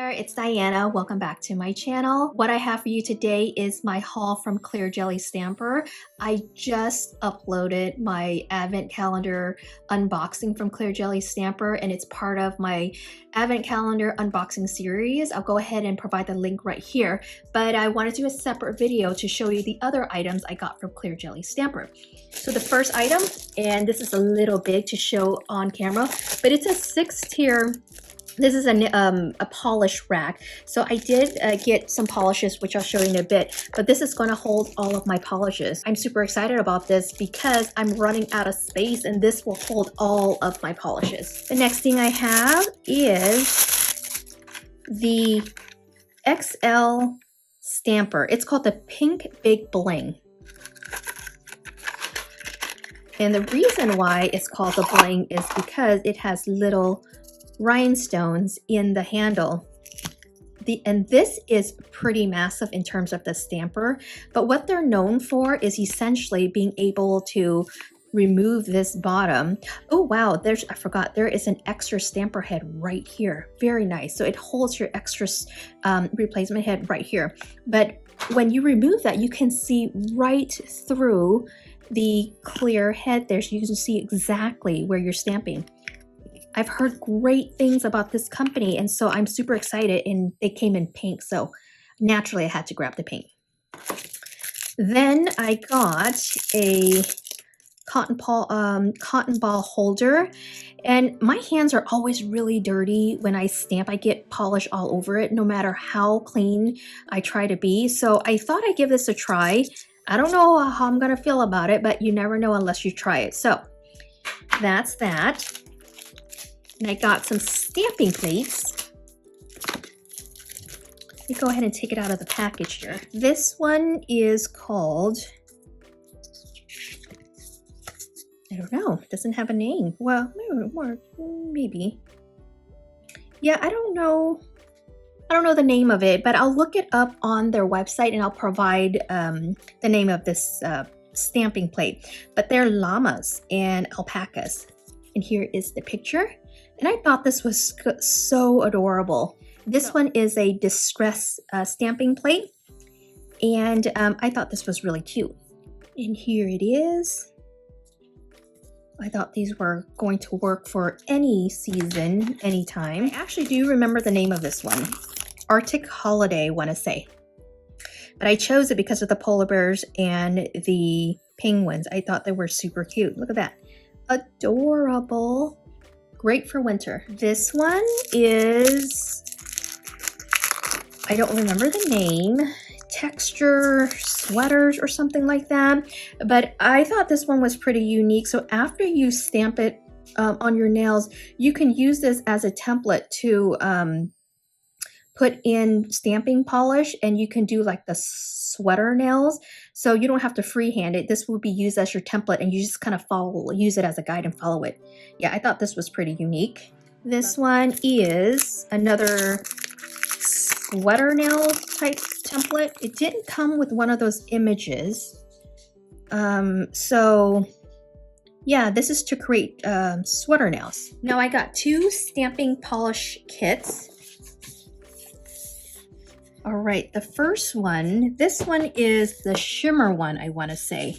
there, it's Diana. Welcome back to my channel. What I have for you today is my haul from Clear Jelly Stamper. I just uploaded my advent calendar unboxing from Clear Jelly Stamper, and it's part of my advent calendar unboxing series. I'll go ahead and provide the link right here, but I want to do a separate video to show you the other items I got from Clear Jelly Stamper. So the first item, and this is a little big to show on camera, but it's a 6-tier. This is a polish rack. So I did get some polishes, which I'll show you in a bit, but this is going to hold all of my polishes. I'm super excited about this because I'm running out of space and this will hold all of my polishes. The next thing I have is the XL stamper. It's called the Pink Big Bling. And the reason why it's called the Bling is because it has little rhinestones in the handle. And this is pretty massive in terms of the stamper, but what they're known for is essentially being able to remove this bottom. Oh wow, I forgot, there is an extra stamper head right here. Very nice. So it holds your extra replacement head right here. But when you remove that, you can see right through the clear head there, so you can see exactly where you're stamping. I've heard great things about this company, and so I'm super excited, and they came in pink, so naturally I had to grab the pink. Then I got a cotton ball holder, and my hands are always really dirty when I stamp. I get polish all over it, no matter how clean I try to be, so I thought I'd give this a try. I don't know how I'm gonna feel about it, but you never know unless you try it. So that's that. And I got some stamping plates. Let me go ahead and take it out of the package here. This one is called, I don't know, it doesn't have a name. Well, maybe. Yeah, I don't know the name of it, but I'll look it up on their website and I'll provide the name of this stamping plate. But they're llamas and alpacas. And here is the picture. And I thought this was so adorable. This one is a distress stamping plate. And I thought this was really cute. And here it is. I thought these were going to work for any season, anytime. I actually do remember the name of this one. Arctic Holiday, I want to say. But I chose it because of the polar bears and the penguins. I thought they were super cute. Look at that. Adorable. Great for winter. This one is, I don't remember the name, texture sweaters or something like that, but I thought this one was pretty unique. So after you stamp it on your nails, you can use this as a template to put in stamping polish, and you can do like the sweater nails, so you don't have to freehand it. This will be used as your template, and you just kind of use it as a guide and follow it. Yeah, I thought this was pretty unique. This one is another sweater nail type template. It didn't come with one of those images, so yeah, this is to create sweater nails. Now I got 2 stamping polish kits. All right, the first one, this one is the shimmer one, I want to say.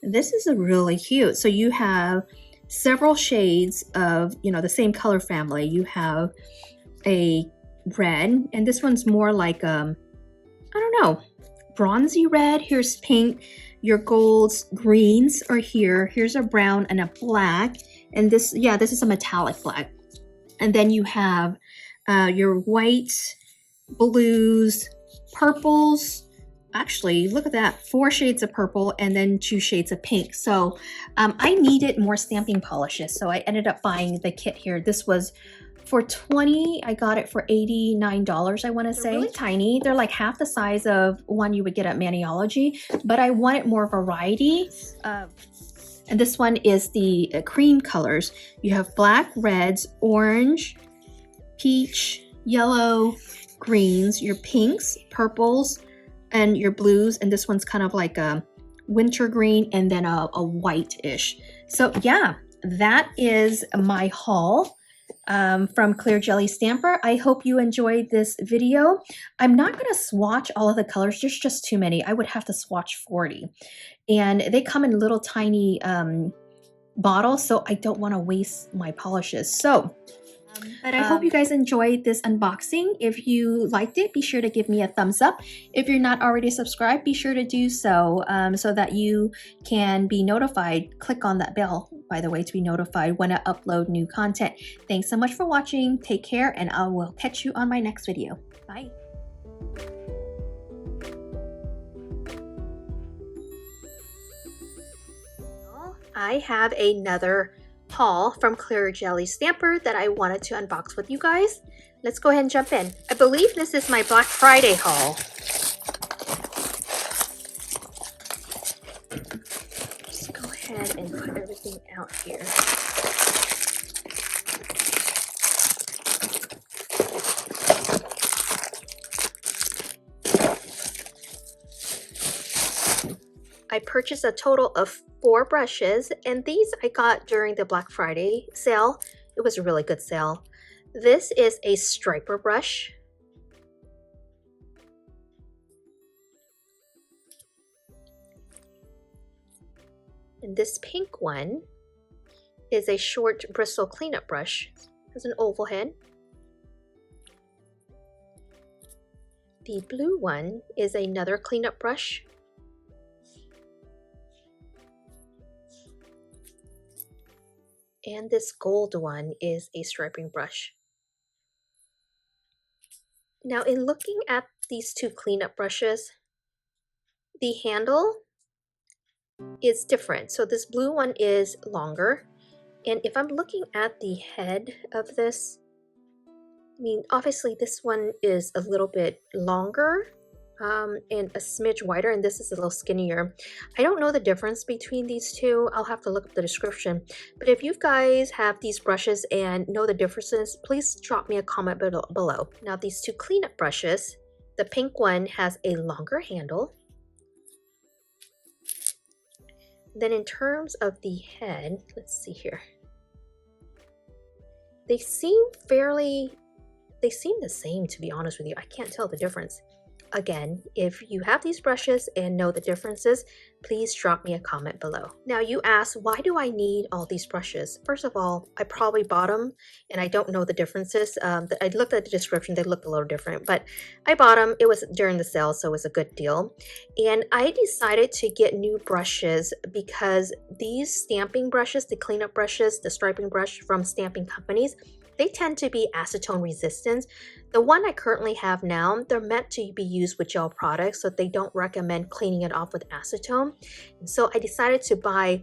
This is really cute. So you have several shades of, the same color family. You have a red, and this one's more like, I don't know, bronzy red. Here's pink. Your golds, greens are here. Here's a brown and a black. And this, yeah, this is a metallic black. And then you have your white, blues, purples. Actually, look at that, 4 shades of purple and then 2 shades of pink. So I needed more stamping polishes, so I ended up buying the kit here. This was for $20. I got it for $89, I want to say. Really tiny. They're like half the size of one you would get at Maniology, but I wanted more variety. And this one is the cream colors. You have black, reds, orange, peach, yellow, greens, your pinks, purples, and your blues. And this one's kind of like a winter green and then a white-ish. So yeah, that is my haul. from Clear Jelly Stamper. I hope you enjoyed this video. I'm not going to swatch all of the colors. There's just too many. I would have to swatch 40. And they come in little tiny bottles, so I don't want to waste my polishes. So, but I hope you guys enjoyed this unboxing. If you liked it, be sure to give me a thumbs up. If you're not already subscribed, be sure to do so, so that you can be notified. Click on that bell, by the way, to be notified when I upload new content. Thanks so much for watching. Take care, and I will catch you on my next video. Bye. I have another haul from Clear Jelly Stamper that I wanted to unbox with you guys. Let's go ahead and jump in. I believe this is my Black Friday haul. Just go ahead and put everything out here. I purchased a total of 4 brushes, and these I got during the Black Friday sale. It was a really good sale. This is a striper brush. And this pink one is a short bristle cleanup brush. It has an oval head. The blue one is another cleanup brush. And this gold one is a striping brush. Now, in looking at these 2 cleanup brushes, the handle is different. So this blue one is longer. And if I'm looking at the head of this, I mean, obviously this one is a little bit longer and a smidge wider, and this is a little skinnier. I don't know the difference between these two. I'll have to look up the description. But if you guys have these brushes and know the differences, please drop me a comment below. Now, these 2 cleanup brushes, the pink one has a longer handle. Then in terms of the head, let's see here. They seem the same, to be honest with you. I can't tell the difference. Again, if you have these brushes and know the differences, please drop me a comment below. Now, you ask, why do I need all these brushes? First of all, I probably bought them and I don't know the differences. I looked at the description, they looked a little different, but I bought them. It was during the sale, so it was a good deal. And I decided to get new brushes because these stamping brushes, the cleanup brushes, the striping brush from stamping companies, they tend to be acetone resistant. The one I currently have now, they're meant to be used with gel products, so they don't recommend cleaning it off with acetone. And so I decided to buy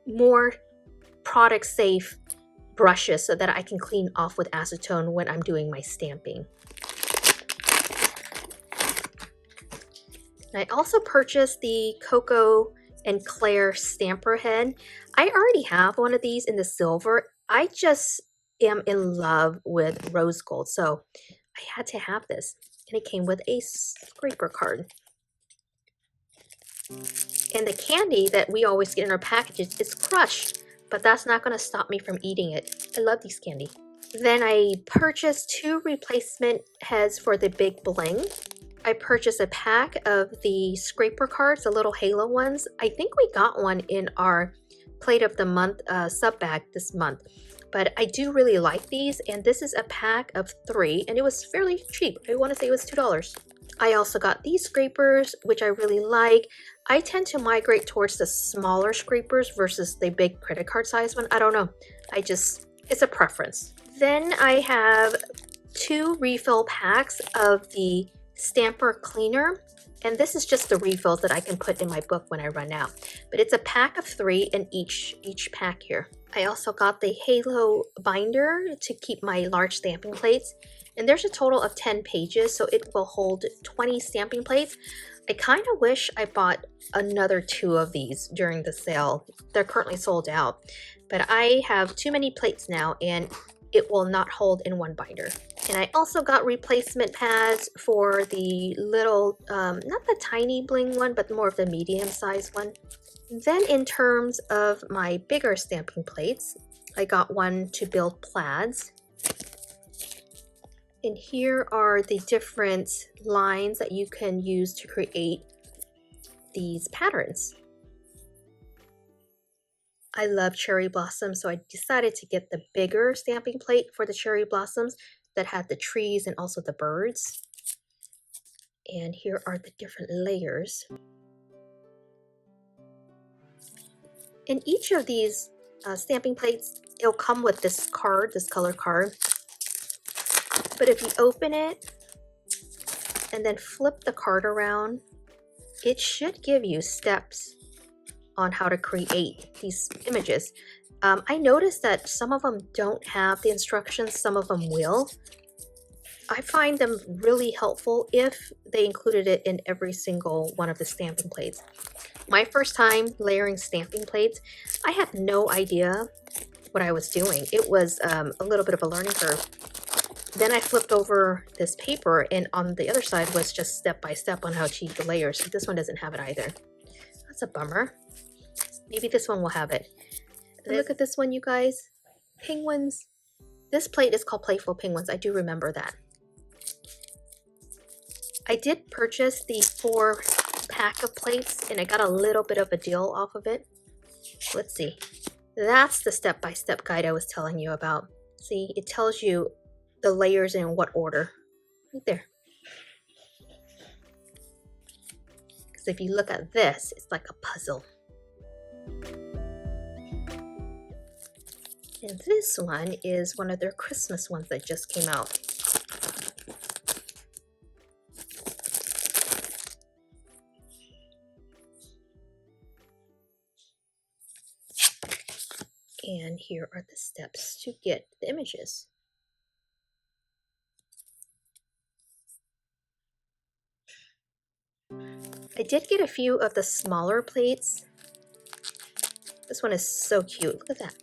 more product safe brushes so that I can clean off with acetone when I'm doing my stamping. And I also purchased the Cocoa and Claire stamper head. I already have one of these in the silver. I just am in love with rose gold, so I had to have this, and it came with a scraper card. And the candy that we always get in our packages is crushed, but that's not going to stop me from eating it. I love these candy. Then I purchased 2 replacement heads for the big Bling. I purchased a pack of the scraper cards, the little halo ones. I think we got one in our Plate of the Month sub bag this month. But I do really like these, and this is a pack of 3, and it was fairly cheap. I want to say it was $2. I also got these scrapers, which I really like. I tend to migrate towards the smaller scrapers versus the big credit card size one. I don't know. It's a preference. Then I have 2 refill packs of the Stamper Cleaner. And this is just the refills that I can put in my book when I run out. But it's a pack of 3 in each pack here. I also got the Halo binder to keep my large stamping plates. And there's a total of 10 pages, so it will hold 20 stamping plates. I kind of wish I bought another 2 of these during the sale. They're currently sold out. But I have too many plates now, and it will not hold in one binder. And I also got replacement pads for the little, not the tiny Bling one, but more of the medium size one. Then in terms of my bigger stamping plates, I got one to build plaids. And here are the different lines that you can use to create these patterns. I love cherry blossoms, so I decided to get the bigger stamping plate for the cherry blossoms that had the trees and also the birds. And here are the different layers. In each of these stamping plates, it'll come with this card, this color card. But if you open it and then flip the card around, it should give you steps on how to create these images. I noticed that some of them don't have the instructions, some of them will. I find them really helpful if they included it in every single one of the stamping plates. My first time layering stamping plates, I had no idea what I was doing. It was a little bit of a learning curve. Then I flipped over this paper, and on the other side was just step by step on how to achieve the layers. So this one doesn't have it either. That's a bummer. Maybe this one will have it. Look at this one, you guys. Penguins. This plate is called Playful Penguins. I do remember that. I did purchase the 4-pack of plates, and I got a little bit of a deal off of it. Let's see. That's the step-by-step guide I was telling you about. See, it tells you the layers in what order. Right there. Because if you look at this, it's like a puzzle. And this one is one of their Christmas ones that just came out. And here are the steps to get the images. I did get a few of the smaller plates. This one is so cute. Look at that.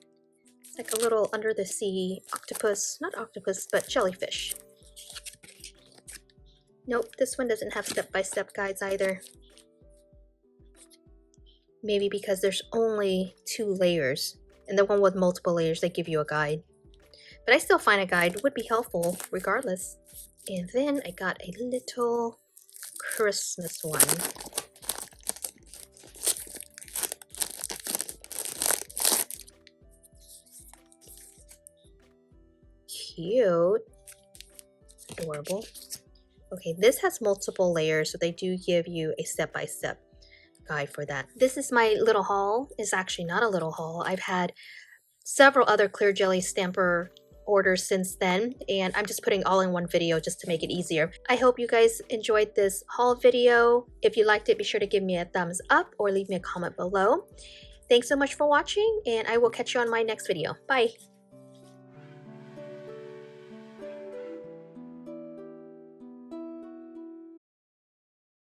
It's like a little under the sea octopus. Not octopus, but jellyfish. Nope, this one doesn't have step-by-step guides either. Maybe because there's only 2 layers. And the one with multiple layers, they give you a guide. But I still find a guide would be helpful regardless. And then I got a little Christmas one. Cute. Adorable. Okay, this has multiple layers, so they do give you a step-by-step guide for that. This is my little haul. It's actually not a little haul. I've had several other clear jelly stamper orders since then, and I'm just putting all in one video just to make it easier. I hope you guys enjoyed this haul video. If you liked it, be sure to give me a thumbs up or leave me a comment below. Thanks so much for watching, and I will catch you on my next video. Bye!